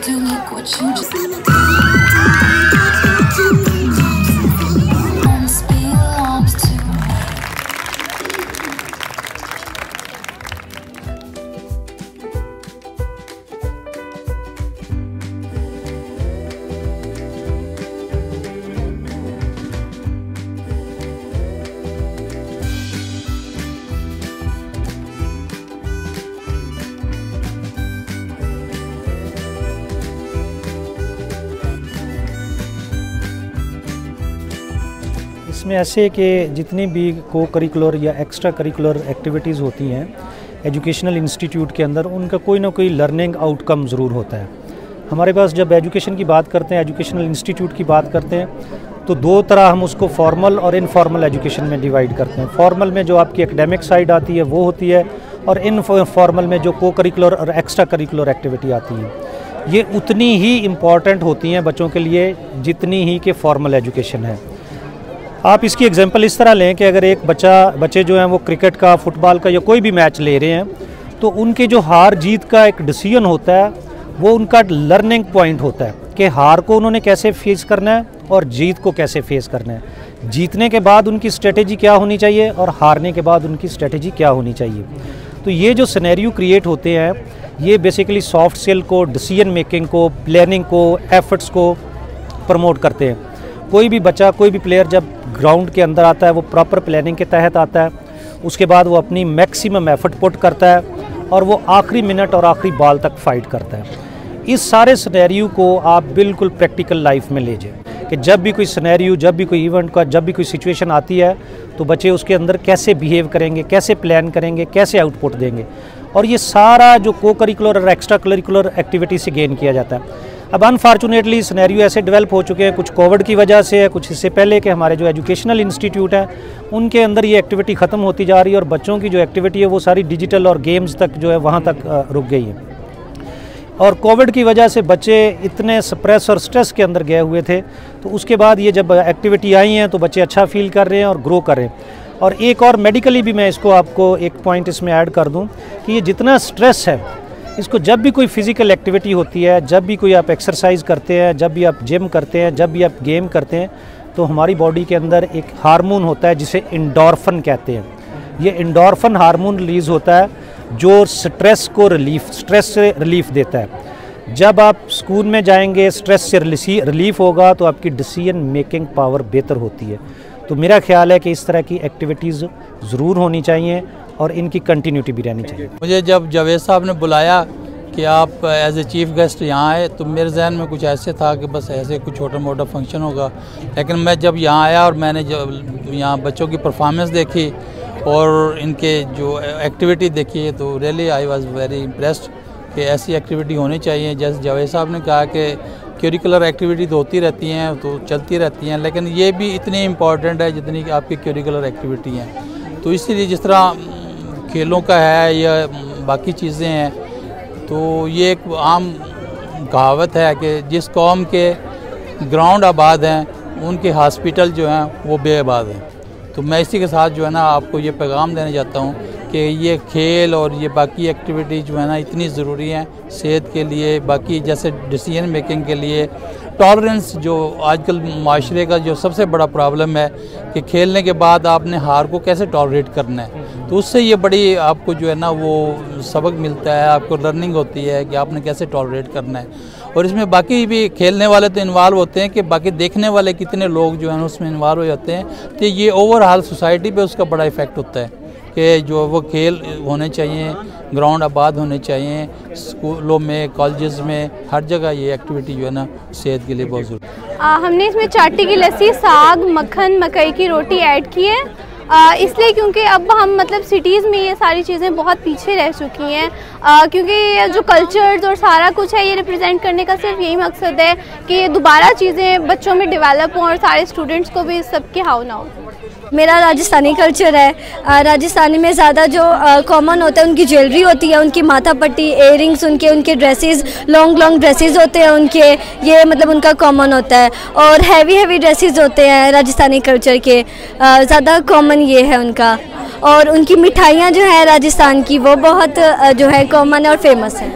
do like what you just belongs to me. इसमें ऐसे कि जितनी भी को करिकुलर या एक्स्ट्रा करिकुलर एक्टिविटीज़ होती हैं एजुकेशनल इंस्टीट्यूट के अंदर, उनका कोई ना कोई लर्निंग आउटकम ज़रूर होता है। हमारे पास जब एजुकेशन की बात करते हैं, एजुकेशनल इंस्टीट्यूट की बात करते हैं, तो दो तरह हम उसको फॉर्मल और इनफॉर्मल एजुकेशन में डिवाइड करते हैं। फॉर्मल में जो आपकी एकेडमिक साइड आती है वो होती है, और इनफॉर्मल में जो को करिकुलर और एक्स्ट्रा करिकुलर एक्टिविटी आती है, ये उतनी ही इम्पॉर्टेंट होती हैं बच्चों के लिए जितनी ही कि फॉर्मल एजुकेशन है। आप इसकी एग्जांपल इस तरह लें कि अगर एक बच्चे जो हैं वो क्रिकेट का, फुटबॉल का या कोई भी मैच ले रहे हैं, तो उनके जो हार जीत का एक डिसीजन होता है वो उनका लर्निंग पॉइंट होता है कि हार को उन्होंने कैसे फेस करना है और जीत को कैसे फेस करना है। जीतने के बाद उनकी स्ट्रेटेजी क्या होनी चाहिए और हारने के बाद उनकी स्ट्रेटेजी क्या होनी चाहिए। तो ये जो सिनेरियो क्रिएट होते हैं, ये बेसिकली सॉफ्ट स्किल को, डिसीजन मेकिंग को, प्लानिंग को, एफर्ट्स को प्रमोट करते हैं। कोई भी बच्चा, कोई भी प्लेयर जब ग्राउंड के अंदर आता है वो प्रॉपर प्लानिंग के तहत आता है, उसके बाद वो अपनी मैक्सिमम एफर्ट पुट करता है और वो आखिरी मिनट और आखिरी बॉल तक फाइट करता है। इस सारे सिनेरियो को आप बिल्कुल प्रैक्टिकल लाइफ में ले जाए कि जब भी कोई सिनेरियो, जब भी कोई इवेंट का, जब भी कोई सिचुएशन आती है, तो बच्चे उसके अंदर कैसे बिहेव करेंगे, कैसे प्लान करेंगे, कैसे आउटपुट देंगे। और ये सारा जो को करिकुलर और एक्स्ट्रा करिकुलर एक्टिविटी से गेन किया जाता है। अब अनफॉर्चुनेटली सिनेरियो ऐसे डेवलप हो चुके हैं, कुछ कोविड की वजह से है, कुछ इससे पहले कि हमारे जो एजुकेशनल इंस्टीट्यूट हैं उनके अंदर ये एक्टिविटी ख़त्म होती जा रही है, और बच्चों की जो एक्टिविटी है वो सारी डिजिटल और गेम्स तक जो है वहाँ तक रुक गई है। और कोविड की वजह से बच्चे इतने स्ट्रेस और स्ट्रेस के अंदर गए हुए थे, तो उसके बाद ये जब एक्टिविटी आई हैं तो बच्चे अच्छा फील कर रहे हैं और ग्रो कर रहे हैं। और एक और मेडिकली भी मैं इसको आपको एक पॉइंट इसमें ऐड कर दूँ कि ये जितना स्ट्रेस है, इसको जब भी कोई फिज़िकल एक्टिविटी होती है, जब भी कोई आप एक्सरसाइज करते हैं, जब भी आप जिम करते हैं, जब भी आप गेम करते हैं, तो हमारी बॉडी के अंदर एक हार्मोन होता है जिसे एंडोर्फिन कहते हैं। ये एंडोर्फिन हार्मोन रिलीज़ होता है जो स्ट्रेस से रिलीफ देता है। जब आप स्कूल में जाएंगे, स्ट्रेस से रिलीफ होगा तो आपकी डिसीजन मेकिंग पावर बेहतर होती है। तो मेरा ख्याल है कि इस तरह की एक्टिविटीज़ ज़रूर होनी चाहिए और इनकी कंटिन्यूटी भी रहनी चाहिए। मुझे जब जावेद साहब ने बुलाया कि आप एज ए चीफ़ गेस्ट यहाँ आए, तो मेरे जहन में कुछ ऐसे था कि बस ऐसे कुछ छोटा मोटा फंक्शन होगा। लेकिन मैं जब यहाँ आया और मैंने जब यहाँ बच्चों की परफॉर्मेंस देखी और इनके जो एक्टिविटी देखी, तो really I was very impressed कि ऐसी एक्टिविटी होनी चाहिए। जैसे जावेद साहब ने कहा कि करिकुलर एक्टिविटी तो होती रहती हैं, तो चलती रहती हैं, लेकिन ये भी इतनी इम्पॉर्टेंट है जितनी कि आपकी करिकुलर एक्टिविटी हैं। तो इसीलिए जिस तरह खेलों का है या बाकी चीज़ें हैं, तो ये एक आम कहावत है कि जिस कौम के ग्राउंड आबाद हैं उनके हॉस्पिटल जो हैं वो बेआबाद हैं। तो मैं इसी के साथ जो है ना आपको ये पैगाम देना चाहता हूँ कि ये खेल और ये बाकी एक्टिविटी जो है ना इतनी ज़रूरी हैं सेहत के लिए, बाकी जैसे डिसीजन मेकिंग के लिए। टॉलरेंस जो आजकल माशरे का जो सबसे बड़ा प्रॉब्लम है कि खेलने के बाद आपने हार को कैसे टॉलरेट करना है, तो उससे ये बड़ी आपको जो है ना वो सबक मिलता है, आपको लर्निंग होती है कि आपने कैसे टॉलरेट करना है। और इसमें बाकी भी खेलने वाले तो इन्वॉल्व होते हैं कि बाकी देखने वाले कितने लोग जो हैं उसमें इन्वॉल्व हो जाते हैं। तो ये ओवरऑल सोसाइटी पे उसका बड़ा इफ़ेक्ट होता है कि जो वो खेल होने चाहिए, ग्राउंड आबाद होने चाहिए, स्कूलों में, कॉलेजेस में, हर जगह ये एक्टिविटी जो है ना सेहत के लिए बहुत ज़रूरी है। हमने इसमें चाटी की लस्सी, साग, मक्खन, मकई की रोटी ऐड की है, इसलिए क्योंकि अब हम मतलब सिटीज़ में ये सारी चीज़ें बहुत पीछे रह चुकी हैं, क्योंकि जो कल्चर्स और सारा कुछ है ये रिप्रेजेंट करने का सिर्फ यही मकसद है कि दोबारा चीज़ें बच्चों में डेवलप हों और सारे स्टूडेंट्स को भी सबके हाव ना हो। मेरा राजस्थानी कल्चर है। राजस्थानी में ज़्यादा जो कॉमन होता है उनकी ज्वेलरी होती है, उनकी माथा पट्टी, इयरिंग्स, उनके ड्रेसेस, लॉन्ग ड्रेसेस होते हैं उनके, ये मतलब उनका कॉमन होता है। और हैवी ड्रेसेस होते हैं राजस्थानी कल्चर के, ज़्यादा कॉमन ये है उनका। और उनकी मिठाइयाँ जो है राजस्थान की वो बहुत जो है कॉमन और फेमस है।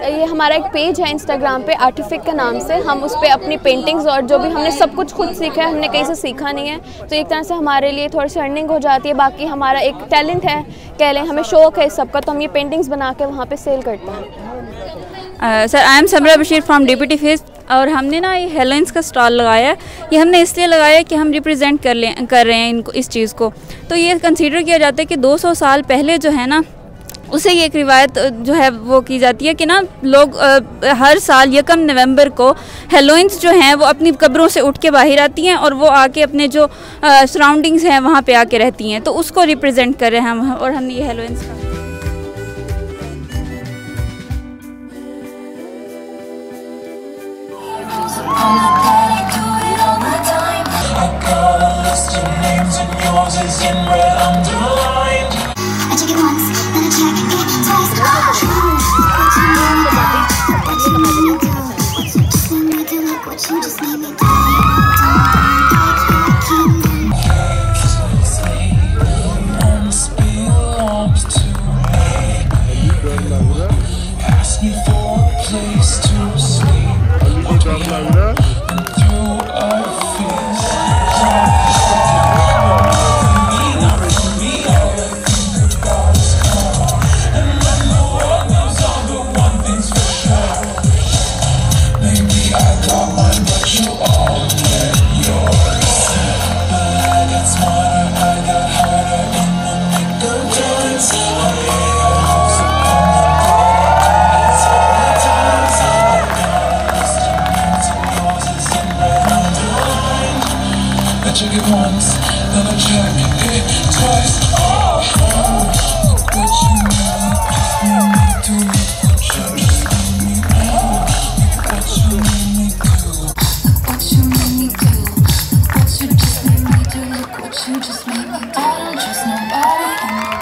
ये हमारा एक पेज है इंस्टाग्राम पे आर्टिफिक के नाम से, हम उस पर अपनी पेंटिंग्स और जो भी हमने सब कुछ खुद सीखा है, हमने कहीं से सीखा नहीं है, तो एक तरह से हमारे लिए थोड़ी सी अर्निंग हो जाती है। बाकी हमारा एक टैलेंट है, कह लें हमें शौक़ है इस सब का, तो हम ये पेंटिंग्स बना के वहाँ पे सेल करते हैं। Sir I am Samra Bashir from DPT face, और हमने ना ये हेलोइंस का स्टॉल लगाया है। ये हमने इसलिए लगाया कि हम रिप्रेजेंट कर रहे हैं इनको, इस चीज़ को। तो ये कंसीडर किया जाता है कि 200 साल पहले जो है ना, उसे ये एक रिवायत जो है वो की जाती है कि ना लोग हर साल 1 नवंबर को हेलोइंस जो हैं वो अपनी कब्रों से उठ के बाहर आती हैं और वो आके अपने जो सराउंडिंग्स हैं वहाँ पे आके रहती हैं, तो उसको रिप्रेजेंट कर रहे हैं हम, और हमने ये हेलोइंस का check it once, then I check it twice. What you need to what you just need me do. What you need me do. What you made me do. What you just made me do. Look what you just made me do. I don't trust nobody anymore.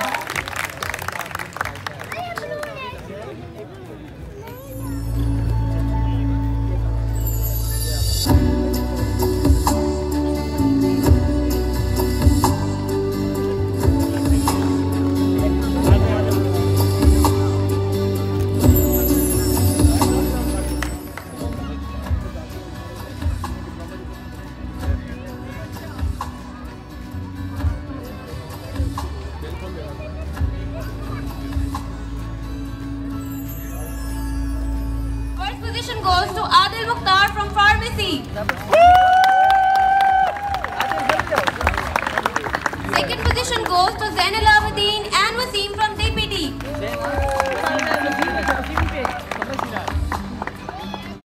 Position goes to Adil Mukhtar from Pharmacy. Second position goes to Zainal Abidin and Wasim from DPT.